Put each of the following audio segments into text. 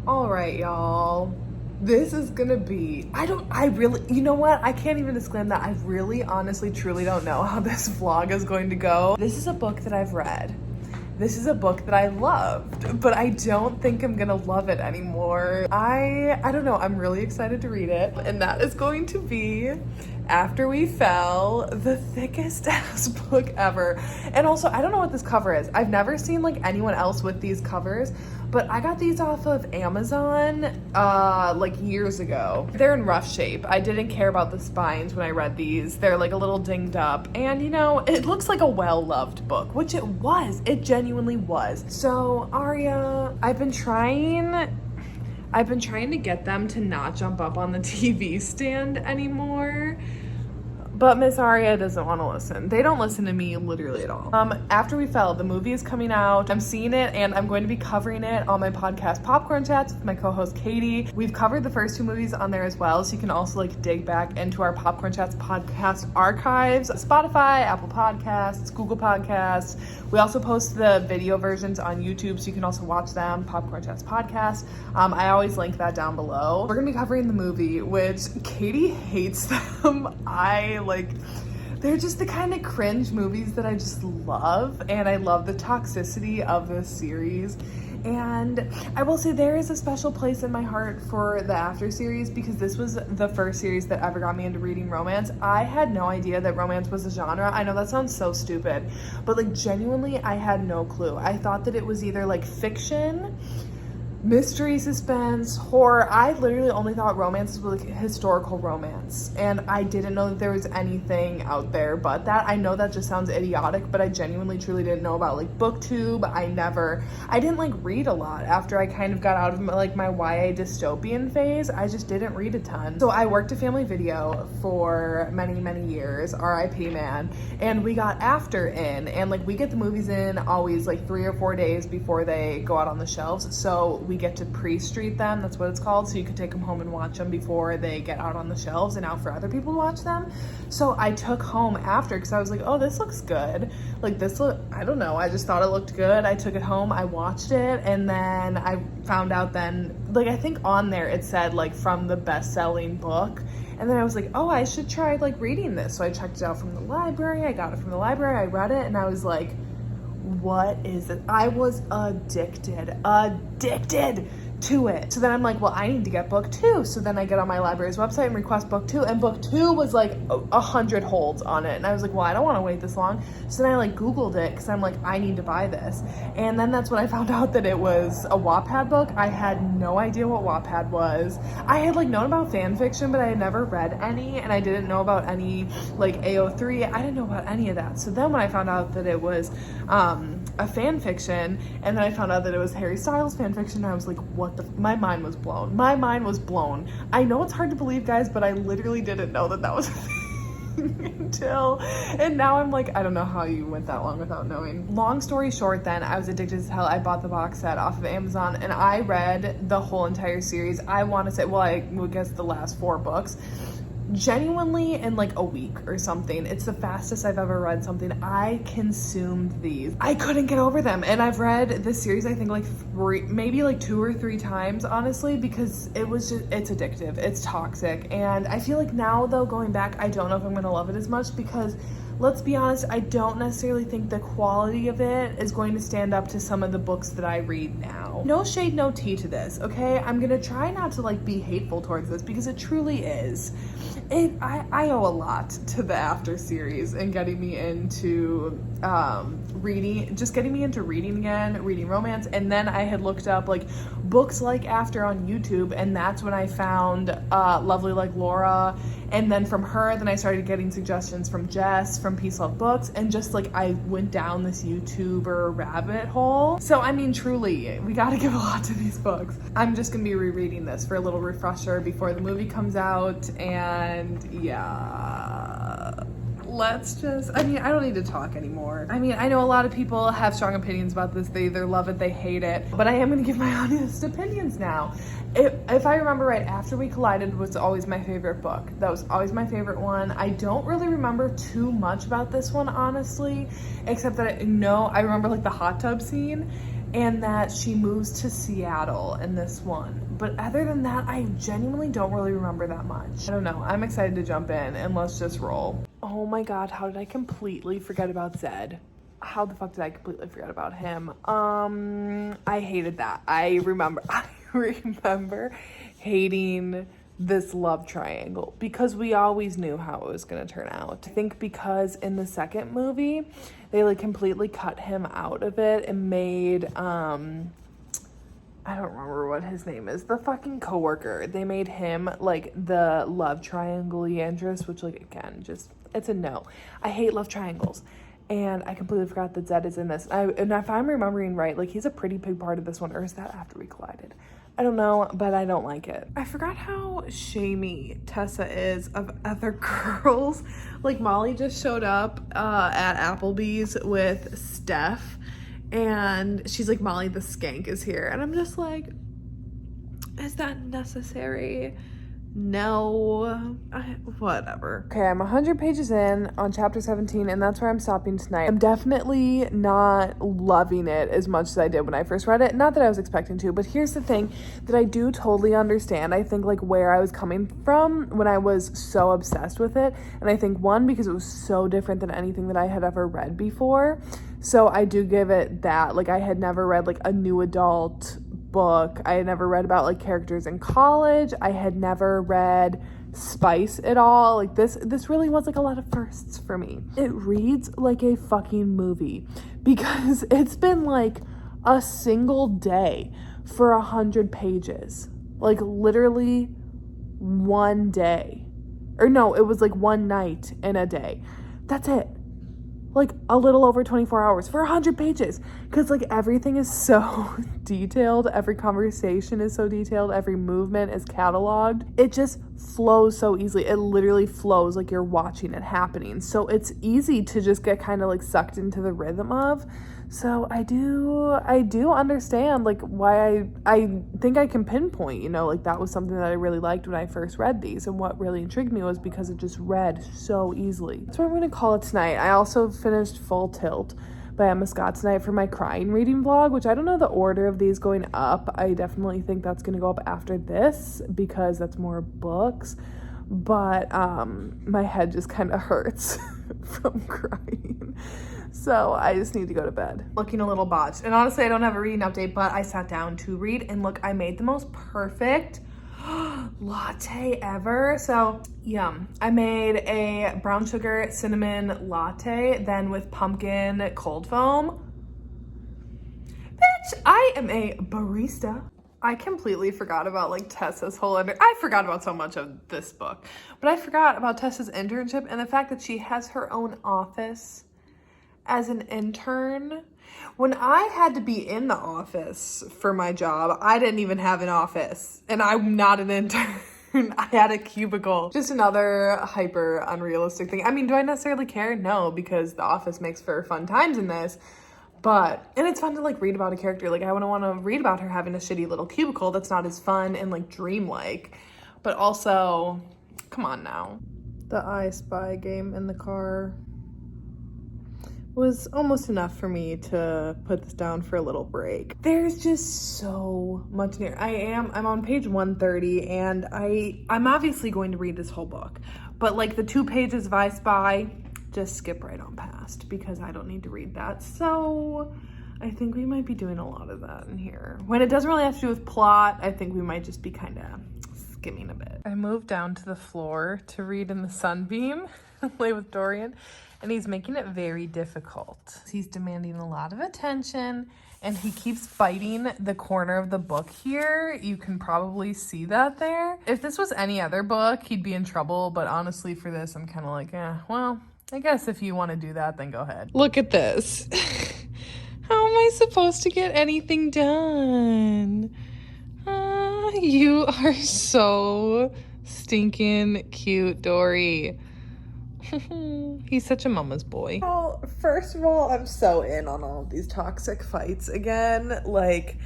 All right, y'all. This is gonna be, you know what? I can't even disclaim that. I really, honestly, truly don't know how this vlog is going to go. This is a book that I've read. This is a book that I loved, but I don't think I'm gonna love it anymore. I don't know, I'm really excited to read it. And that is going to be After We Fell, the thickest ass book ever. And also, I don't know what this cover is. I've never seen like anyone else with these covers, but I got these off of Amazon like years ago. They're in rough shape. I didn't care about the spines when I read these. They're like a little dinged up, and you know, it looks like a well-loved book, which it was. It genuinely was. So Arya, I've been trying to get them to not jump up on the TV stand anymore. But Miss Arya doesn't want to listen. They don't listen to me literally at all. After We Fell, the movie is coming out. I'm seeing it and I'm going to be covering it on my podcast Popcorn Chats with my co-host Katie. We've covered the first two movies on there as well, so you can also like dig back into our Popcorn Chats podcast archives. Spotify, Apple Podcasts, Google Podcasts. We also post the video versions on YouTube, so you can also watch them, Popcorn Chats podcast. I always link that down below. We're gonna be covering the movie, which Katie hates them. They're just the kind of cringe movies that I just love, and I love the toxicity of this series. And I will say there is a special place in my heart for the After series, because this was the first series that ever got me into reading romance. I had no idea that romance was a genre. I know that sounds so stupid, but like genuinely I had no clue. I thought that it was either like fiction, mystery, suspense, horror. I literally only thought romance was like historical romance, and I didn't know that there was anything out there but that. I know that just sounds idiotic, but I genuinely truly didn't know about like booktube. I didn't like read a lot after I kind of got out of my YA dystopian phase. I just didn't read a ton. So I worked at Family Video for many years, RIP man, and we got After in, and like we get the movies in always like 3 or 4 days before they go out on the shelves, so we get to pre-street them, that's what it's called, so you can take them home and watch them before they get out on the shelves and out for other people to watch them. So I took home After because I was like, oh, this looks good. I don't know, I just thought it looked good. I took it home, I watched it, and then I found out then, like I think on there it said like from the best-selling book. And then I was like, oh, I should try like reading this. So I checked it out from the library, I got it from the library, I read it, and I was like, what is it? I was addicted to it. So then I'm like, well, I need to get book 2. So then I get on my library's website and request book 2, and book 2 was like 100 holds on it. And I was like, well, I don't want to wait this long. So then I like Googled it because I'm like, I need to buy this. And then that's when I found out that it was a Wattpad book. I had no idea what Wattpad was. I had like known about fan fiction, but I had never read any, and I didn't know about any like AO3. I didn't know about any of that. So then when I found out that it was a fan fiction, and then I found out that it was Harry Styles fan fiction, I was like, what the, my mind was blown. My mind was blown. I know it's hard to believe, guys, but I literally didn't know that was a thing until, and now I'm like, I don't know how you went that long without knowing. Long story short then, I was addicted as hell. I bought the box set off of Amazon, and I read the whole entire series. I want to say, well, I would guess the last 4 books, genuinely in like a week or something. It's the fastest I've ever read something. I consumed these. I couldn't get over them. And I've read this series, I think like 2 or 3 times, honestly, because it's addictive. It's toxic. And I feel like now though, going back, I don't know if I'm going to love it as much, because let's be honest, I don't necessarily think the quality of it is going to stand up to some of the books that I read now. No shade, no tea to this, okay? I'm gonna try not to like be hateful towards this, because it truly is. I owe a lot to the After series and getting me into reading again, reading romance. And then I had looked up like books like After on YouTube, and that's when I found Lovely Like Laura. And then from her, then I started getting suggestions from Jess from Peace Love Books, and just like I went down this YouTuber rabbit hole. So I mean, truly, we gotta give a lot to these books. I'm just gonna be rereading this for a little refresher before the movie comes out, and yeah. I don't need to talk anymore. I mean, I know a lot of people have strong opinions about this. They either love it, they hate it, but I am gonna give my honest opinions now. If I remember right, After We Collided was always my favorite book. That was always my favorite one. I don't really remember too much about this one, honestly, except that I remember like the hot tub scene. and that she moves to Seattle in this one. But other than that, I genuinely don't really remember that much. I don't know. I'm excited to jump in and let's just roll. Oh my God, how did I completely forget about Zed? How the fuck did I completely forget about him? I hated that. I remember hating this love triangle because we always knew how it was going to turn out. I think because in the second movie, they like completely cut him out of it and made, I don't remember what his name is, the fucking coworker. They made him like the love triangle interest, which like, again, just, it's a no. I hate love triangles. And I completely forgot that Zed is in this. And if I'm remembering right, like he's a pretty big part of this one, or is that after we collided? I don't know, but I don't like it. I forgot how shamey Tessa is of other girls. Like Molly just showed up at Applebee's with Steph, and she's like, Molly the skank is here. And I'm just like, is that necessary? No, whatever. Okay, I'm 100 pages in on chapter 17, and that's where I'm stopping tonight. I'm definitely not loving it as much as I did when I first read it. Not that I was expecting to, but here's the thing that I do totally understand. I think like where I was coming from when I was so obsessed with it. And I think one, because it was so different than anything that I had ever read before. So I do give it that. Like I had never read like a new adult book. I had never read about like characters in college. I had never read spice at all. Like this really was like a lot of firsts for me. It reads like a fucking movie because it's been like a single day for 100 pages. Like literally one day. Or no, it was like one night in a day. That's it. Like a little over 24 hours for 100 pages, because like everything is so detailed, every conversation is so detailed, every movement is cataloged. It just flows so easily. It literally flows like you're watching it happening. So it's easy to just get kind of like sucked into the rhythm of. So I do understand like why I think I can pinpoint, you know, like that was something that I really liked when I first read these, and what really intrigued me was because it just read so easily. That's what I'm going to call it tonight. I also finished Full Tilt by Emma Scott tonight for my crying reading vlog, which I don't know the order of these going up. I definitely think that's going to go up after this because that's more books, but my head just kind of hurts from crying. So I just need to go to bed. Looking a little botched. And honestly, I don't have a reading update, but I sat down to read, and look, I made the most perfect latte ever. So yum. I made a brown sugar cinnamon latte, then with pumpkin cold foam. Bitch, I am a barista. I completely forgot about like Tessa's whole I forgot about so much of this book, but I forgot about Tessa's internship and the fact that she has her own office as an intern. When I had to be in the office for my job, I didn't even have an office, and I'm not an intern. I had a cubicle. Just another hyper unrealistic thing. I mean, do I necessarily care? No, because The Office makes for fun times in this. But, and it's fun to like read about a character. Like I wouldn't want to read about her having a shitty little cubicle that's not as fun and like dreamlike. But also, come on now. The I Spy game in the car was almost enough for me to put this down for a little break. There's just so much here. I'm on page 130, and I'm obviously going to read this whole book, but like the 2 pages of I Spy, just skip right on past because I don't need to read that. So I think we might be doing a lot of that in here. When it doesn't really have to do with plot, I think we might just be kind of skimming a bit. I moved down to the floor to read in the sunbeam, play with Dorian, and he's making it very difficult. He's demanding a lot of attention, and he keeps biting the corner of the book here. You can probably see that there. If this was any other book, he'd be in trouble, but honestly for this, I'm kind of like, well, I guess if you want to do that, then go ahead. Look at this. How am I supposed to get anything done? You are so stinking cute, Dory. He's such a mama's boy. Well, first of all, I'm so in on all of these toxic fights again. Like,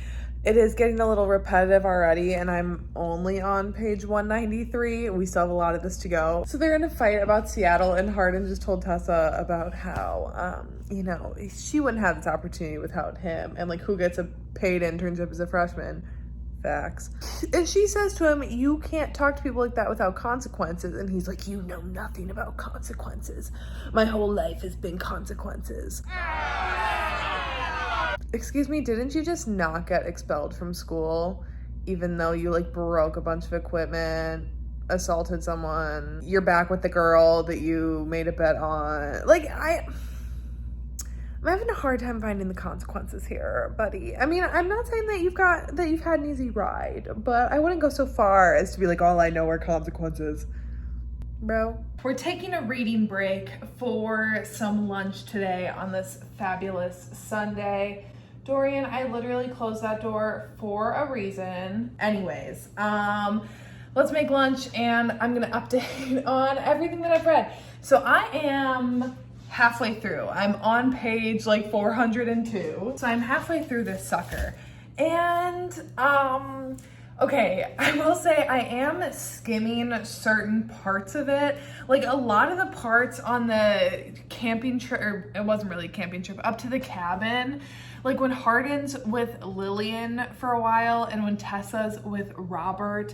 It is getting a little repetitive already, and I'm only on page 193. We still have a lot of this to go. So they're in a fight about Seattle, and Hardin just told Tessa about how, you know, she wouldn't have this opportunity without him, and like who gets a paid internship as a freshman. Facts. And she says to him, you can't talk to people like that without consequences. And he's like, you know nothing about consequences. My whole life has been consequences. Excuse me, didn't you just not get expelled from school even though you like broke a bunch of equipment, assaulted someone, you're back with the girl that you made a bet on? Like, I'm having a hard time finding the consequences here, buddy. I mean, I'm not saying that you've had an easy ride, but I wouldn't go so far as to be like, all I know are consequences. Bro. We're taking a reading break for some lunch today on this fabulous Sunday. Dorian, I literally closed that door for a reason. Anyways, let's make lunch and I'm gonna update on everything that I've read. So I am halfway through. I'm on page like 402. So I'm halfway through this sucker. And okay, I will say I am skimming certain parts of it. Like a lot of the parts on the camping trip, or it wasn't really a camping trip, up to the cabin. Like when Hardin's with Lillian for a while and when Tessa's with Robert.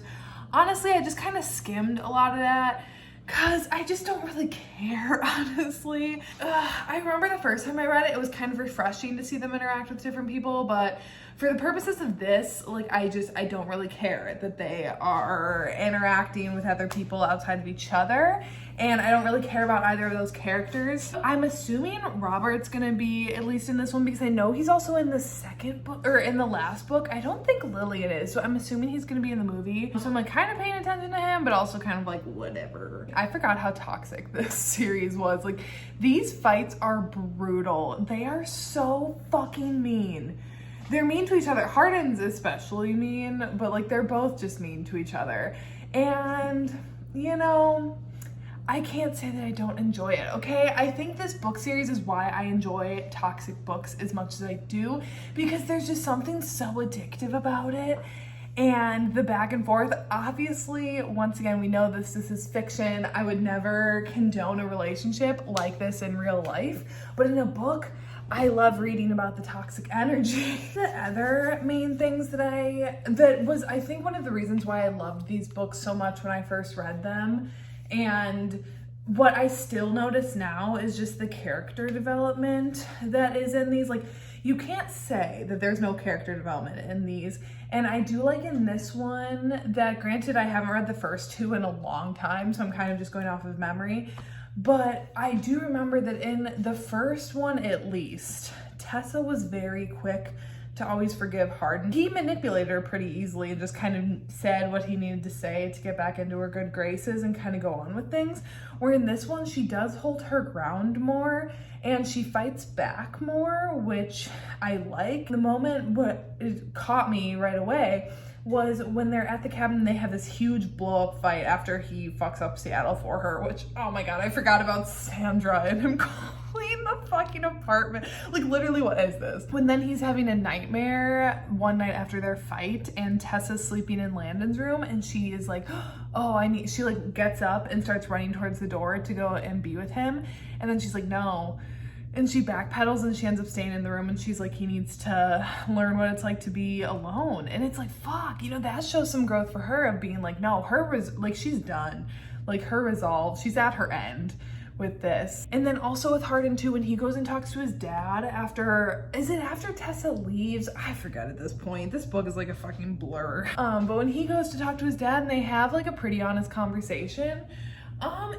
Honestly, I just kind of skimmed a lot of that because I just don't really care, honestly. I remember the first time I read it, it was kind of refreshing to see them interact with different people, but for the purposes of this, like I don't really care that they are interacting with other people outside of each other, and I don't really care about either of those characters. I'm assuming Robert's gonna be, at least in this one, because I know he's also in the second book, or in the last book. I don't think Lillian is, so I'm assuming he's gonna be in the movie. So I'm like kind of paying attention to him, but also kind of like whatever. I forgot how toxic this series was. Like these fights are brutal. They are so fucking mean. They're mean to each other. Hardin's especially mean, but like they're both just mean to each other. And you know, I can't say that I don't enjoy it, okay? I think this book series is why I enjoy toxic books as much as I do, because there's just something so addictive about it. And the back and forth, obviously, once again, we know this is fiction. I would never condone a relationship like this in real life, but in a book, I love reading about the toxic energy. The other main things that was, I think, one of the reasons why I loved these books so much when I first read them, and what I still notice now is just the character development that is in these. Like, you can't say that there's no character development in these. And I do like in this one that, granted, I haven't read the first two in a long time, so I'm kind of just going off of memory. But I do remember that in the first one, at least, Tessa was very quick to always forgive Hardin. He manipulated her pretty easily and just kind of said what he needed to say to get back into her good graces and kind of go on with things. Where in this one, she does hold her ground more and she fights back more, which I like. The moment what it caught me right away was when they're at the cabin and they have this huge blow-up fight after he fucks up Seattle for her, which, oh my god, I forgot about Sandra and him clean the fucking apartment. Like, literally, what is this? When then he's having a nightmare one night after their fight and Tessa's sleeping in Landon's room and she is like, oh, she like gets up and starts running towards the door to go and be with him. And then she's like, no. And she backpedals and she ends up staying in the room and she's like, he needs to learn what it's like to be alone. And it's like, fuck, you know, that shows some growth for her of being like, no, she's done. Like, her resolve, she's at her end with this. And then also with Hardin too, when he goes and talks to his dad after Tessa leaves? I forget at this point. This book is like a fucking blur. But when he goes to talk to his dad and they have like a pretty honest conversation,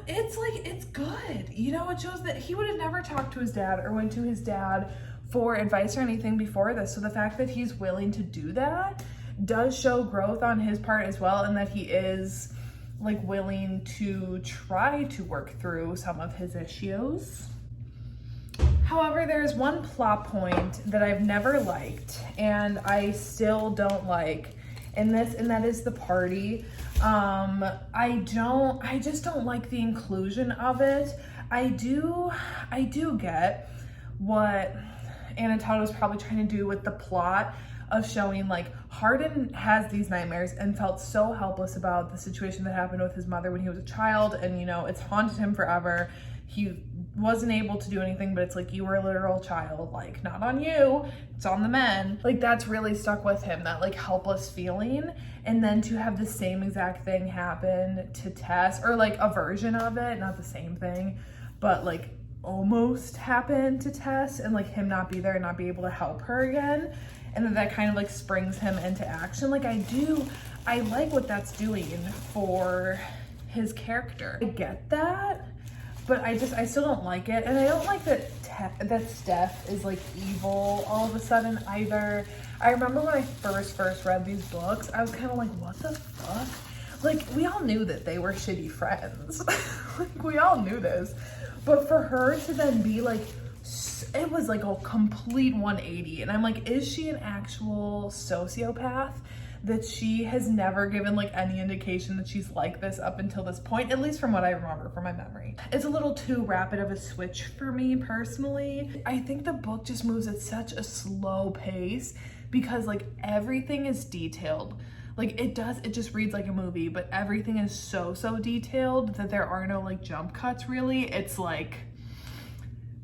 it's good. You know, it shows that he would have never talked to his dad or went to his dad for advice or anything before this. So the fact that he's willing to do that does show growth on his part as well, and that he is like willing to try to work through some of his issues. However, there's one plot point that I've never liked and I still don't like in this, and that is the party. I just don't like the inclusion of it. I do get what Anna Todd was probably trying to do with the plot of showing like Hardin has these nightmares and felt so helpless about the situation that happened with his mother when he was a child, and you know, it's haunted him forever. He wasn't able to do anything, but it's like, you were a literal child, like, not on you, it's on the men. Like, that's really stuck with him, that like helpless feeling. And then to have the same exact thing happen to Tess, or like a version of it, not the same thing, but like almost happen to Tess, and like him not be there and not be able to help her again. And then that kind of like springs him into action. Like, I like what that's doing for his character. I get that, but I still don't like it. And I don't like that Steph is like evil all of a sudden either. I remember when I first read these books, I was kind of like, what the fuck? Like, we all knew that they were shitty friends. Like, we all knew this. But for her to then be like, it was like a complete 180. And I'm like, is she an actual sociopath? That she has never given like any indication that she's like this up until this point, at least from what I remember from my memory. It's a little too rapid of a switch for me personally. I think the book just moves at such a slow pace because like everything is detailed. Like it just reads like a movie, but everything is so detailed that there are no like jump cuts really. It's like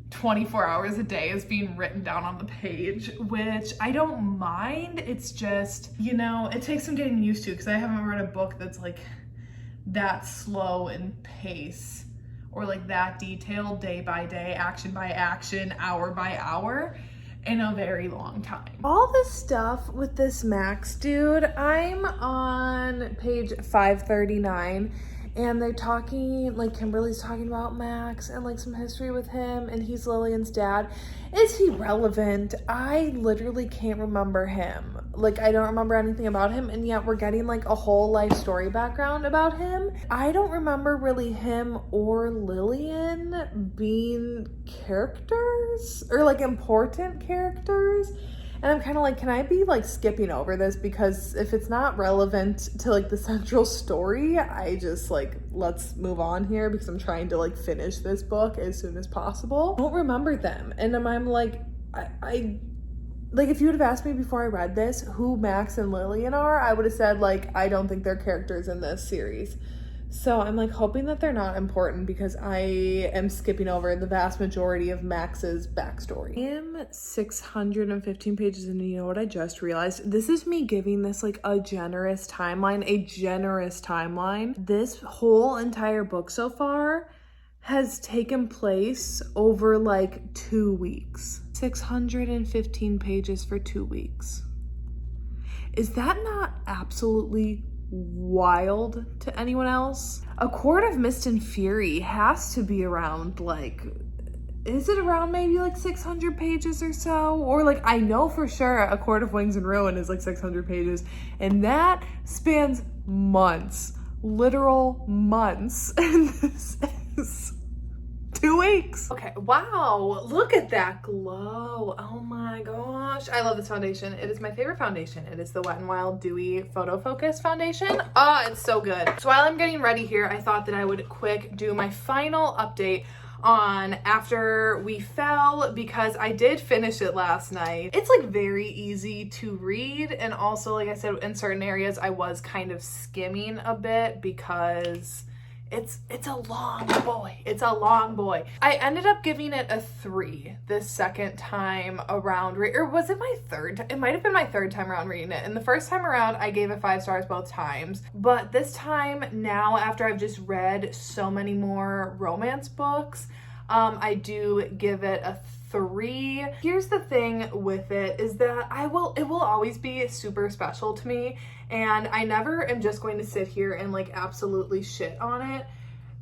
24 hours a day is being written down on the page, which I don't mind. It's just, you know, it takes some getting used to because I haven't read a book that's like that slow in pace or like that detailed day by day, action by action, hour by hour in a very long time. All this stuff with this Max dude, I'm on page 539. And they're talking, like Kimberly's talking about Max and like some history with him, and he's Lillian's dad. Is he relevant? I literally can't remember him. Like, I don't remember anything about him, and yet we're getting like a whole life story background about him. I don't remember really him or Lillian being characters or like important characters. And I'm kind of like, can I be like skipping over this? Because if it's not relevant to like the central story, I just like, let's move on here because I'm trying to like finish this book as soon as possible. I don't remember them. And I'm like, I like, if you would have asked me before I read this who Max and Lillian are, I would have said like, I don't think they're characters in this series. So I'm like hoping that they're not important because I am skipping over the vast majority of Max's backstory. I am 615 pages in, and you know what I just realized? This is me giving this like a generous timeline. This whole entire book so far has taken place over like 2 weeks. 615 pages for 2 weeks. Is that not absolutely wild to anyone else? A Court of Mist and Fury has to be around like, is it around maybe like 600 pages or so? Or like, I know for sure A Court of Wings and Ruin is like 600 pages, and that spans months, literal months, and this is 2 weeks. Okay, wow, look at that glow. Oh my gosh, I love this foundation. It is my favorite foundation. It is the Wet n Wild Dewy Photo Focus foundation. Oh, it's so good. So while I'm getting ready here, I thought that I would quick do my final update on After We Fell, because I did finish it last night. It's like very easy to read, and also like I said, in certain areas I was kind of skimming a bit because it's a long boy. It's a long boy. I ended up giving it a 3 this second time around, or was it my third? It might have been my third time around reading it. And the first time around, I gave it 5 stars both times. But this time now, after I've just read so many more romance books, I do give it a 3. Here's the thing with it is that it will always be super special to me, and I never am just going to sit here and like absolutely shit on it,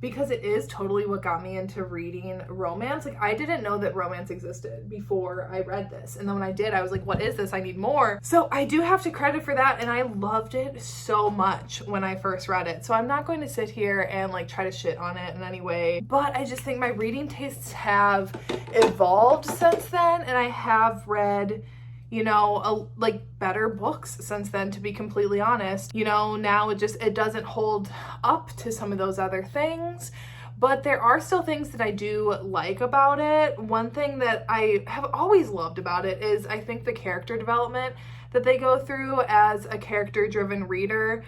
because it is totally what got me into reading romance. Like, I didn't know that romance existed before I read this, and then when I did, I was like, what is this? I need more. So I do have to credit for that, and I loved it so much when I first read it. So I'm not going to sit here and like try to shit on it in any way, but I just think my reading tastes have evolved since then, and I have read, you know, like better books since then, to be completely honest. You know, now it doesn't hold up to some of those other things, but there are still things that I do like about it. One thing that I have always loved about it is I think the character development that they go through as a character-driven reader.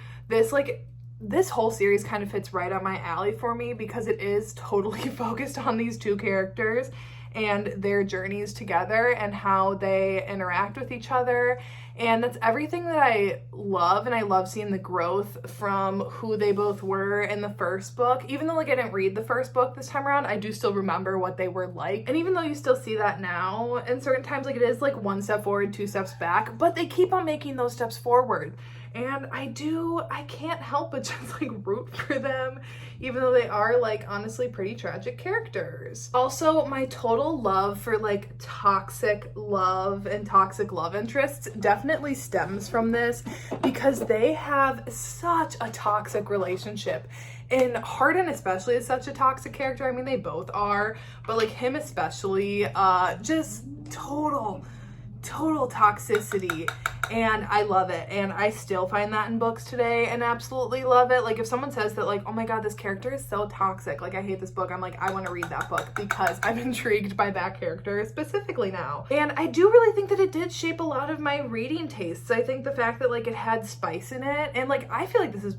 This whole series kind of fits right on my alley for me because it is totally focused on these two characters and their journeys together and how they interact with each other. And that's everything that I love, and I love seeing the growth from who they both were in the first book. Even though, like, I didn't read the first book this time around, I do still remember what they were like. And even though you still see that now, in certain times, like, it is like one step forward, two steps back, but they keep on making those steps forward. And I can't help but just like root for them, even though they are like honestly pretty tragic characters. Also, my total love for like toxic love and toxic love interests definitely stems from this because they have such a toxic relationship. And Hardin especially is such a toxic character. I mean, they both are, but like him especially, just total toxicity. And I love it, and I still find that in books today and absolutely love it. Like, if someone says that, like, oh my god, this character is so toxic, like, I hate this book, I'm like, I want to read that book because I'm intrigued by that character specifically now. And I do really think that it did shape a lot of my reading tastes. I think the fact that, like, it had spice in it, and, like, I feel like this is,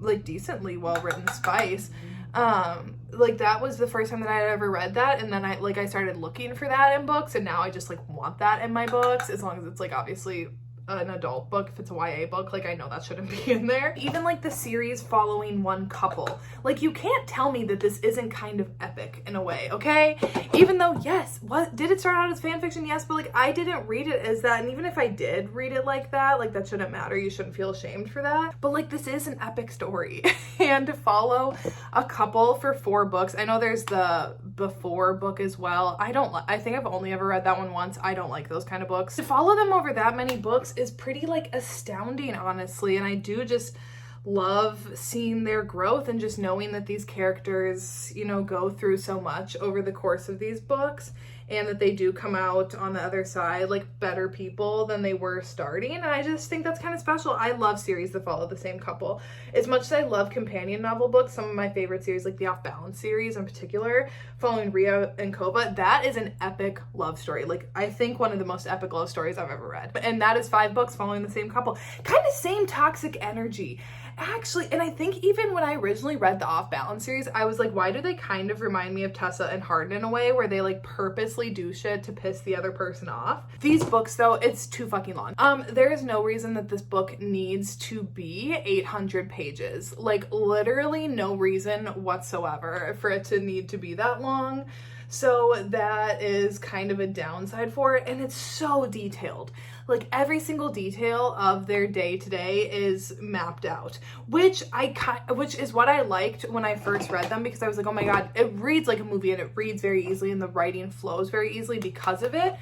like, decently well-written spice. Like, that was the first time that I had ever read that, and then I started looking for that in books, and now I just, like, want that in my books, as long as it's, like, obviously an adult book. If it's a YA book, like, I know that shouldn't be in there. Even like the series following one couple, like, you can't tell me that this isn't kind of epic in a way, okay? Even though, yes, what did it start out as fan fiction? Yes, but like, I didn't read it as that, and even if I did read it like that, like, that shouldn't matter. You shouldn't feel ashamed for that. But like, this is an epic story. And to follow a couple for 4 books, I know there's the Before book as well. I think I've only ever read that one once. I don't like those kind of books. To follow them over that many books is pretty like astounding, honestly, and I do just love seeing their growth and just knowing that these characters, you know, go through so much over the course of these books, and that they do come out on the other side like better people than they were starting. And I just think that's kind of special. I love series that follow the same couple. As much as I love companion novel books, some of my favorite series, like the Off Balance series in particular, following Rhea and Kova, that is an epic love story. Like, I think one of the most epic love stories I've ever read. And that is 5 books following the same couple. Kind of same toxic energy. Actually, and I think even when I originally read the Off Balance series, I was like, why do they kind of remind me of Tessa and Hardin in a way, where they like purposely do shit to piss the other person off? These books though, it's too fucking long. There is no reason that this book needs to be 800 pages. Like, literally no reason whatsoever for it to need to be that long. So that is kind of a downside for it, and it's so detailed. Like, every single detail of their day-to-day is mapped out, which is what I liked when I first read them, because I was like, oh my god, it reads like a movie, and it reads very easily, and the writing flows very easily because of it.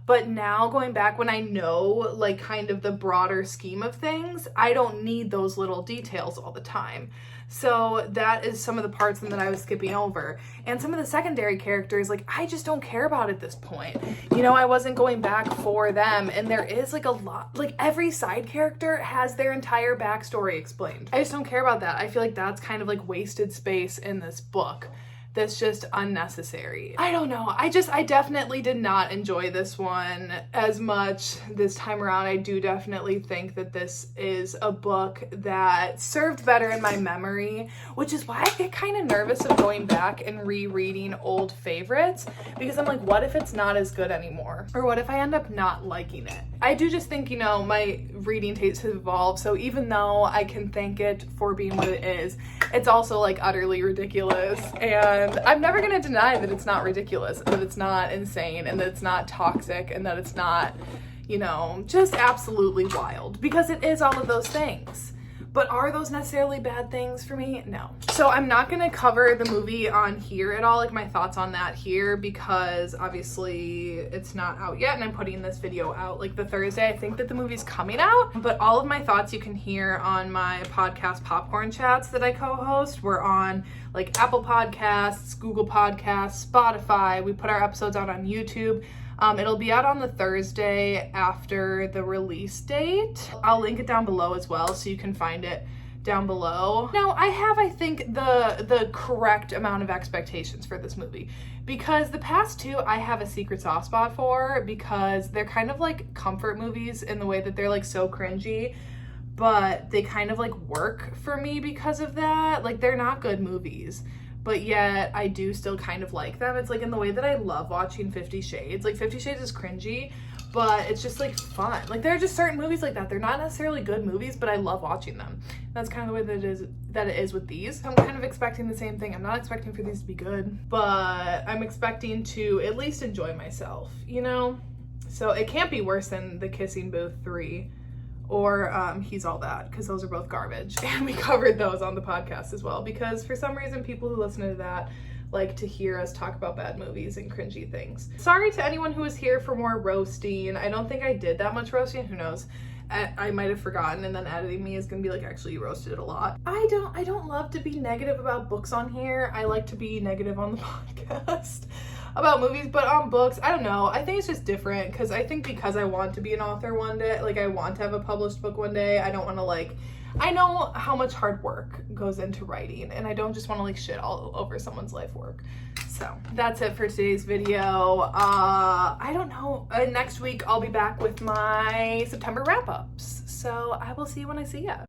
But now, going back, when I know like kind of the broader scheme of things, I don't need those little details all the time. So that is some of the parts that I was skipping over. And some of the secondary characters, like, I just don't care about at this point. You know, I wasn't going back for them. And there is like a lot, like every side character has their entire backstory explained. I just don't care about that. I feel like that's kind of like wasted space in this book. That's just unnecessary. I don't know. I definitely did not enjoy this one as much this time around. I do definitely think that this is a book that served better in my memory, which is why I get kind of nervous of going back and rereading old favorites, because I'm like, what if it's not as good anymore? Or what if I end up not liking it? I do just think, you know, my reading taste has evolved, so even though I can thank it for being what it is, it's also like utterly ridiculous. And I'm never going to deny that it's not ridiculous, that it's not insane, and that it's not toxic, and that it's not, you know, just absolutely wild, because it is all of those things. But are those necessarily bad things for me? No. So I'm not going to cover the movie on here at all, like my thoughts on that here, because obviously it's not out yet, and I'm putting this video out like the Thursday I think that the movie's coming out. But all of my thoughts you can hear on my podcast Popcorn Chats that I co-host. We're on like Apple Podcasts, Google Podcasts, Spotify. We put our episodes out on YouTube. It'll be out on the Thursday after the release date. I'll link it down below as well, so you can find it down below. Now, I have, I think, the correct amount of expectations for this movie, because the past two I have a secret soft spot for, because they're kind of like comfort movies in the way that they're like so cringy, but they kind of like work for me because of that. Like, they're not good movies, but yet I do still kind of like them. It's like in the way that I love watching 50 Shades. Like, 50 Shades is cringy, but it's just like fun. Like, there are just certain movies like that. They're not necessarily good movies, but I love watching them. That's kind of the way that it is with these. I'm kind of expecting the same thing. I'm not expecting for these to be good, but I'm expecting to at least enjoy myself, you know? So it can't be worse than The Kissing Booth 3 or He's All That, because those are both garbage. And we covered those on the podcast as well, because for some reason people who listen to that like to hear us talk about bad movies and cringy things. Sorry to anyone who was here for more roasting. I don't think I did that much roasting. Who knows? I might have forgotten, and then editing me is gonna be like, actually, you roasted it a lot. I don't love to be negative about books on here. I like to be negative on the podcast about movies, but on books, I don't know. I think it's just different, because I think because I want to be an author one day, like I want to have a published book one day, I don't want to like, I know how much hard work goes into writing, and I don't just want to like shit all over someone's life work. So that's it for today's video. I don't know. Next week I'll be back with my September wrap-ups. So I will see you when I see ya.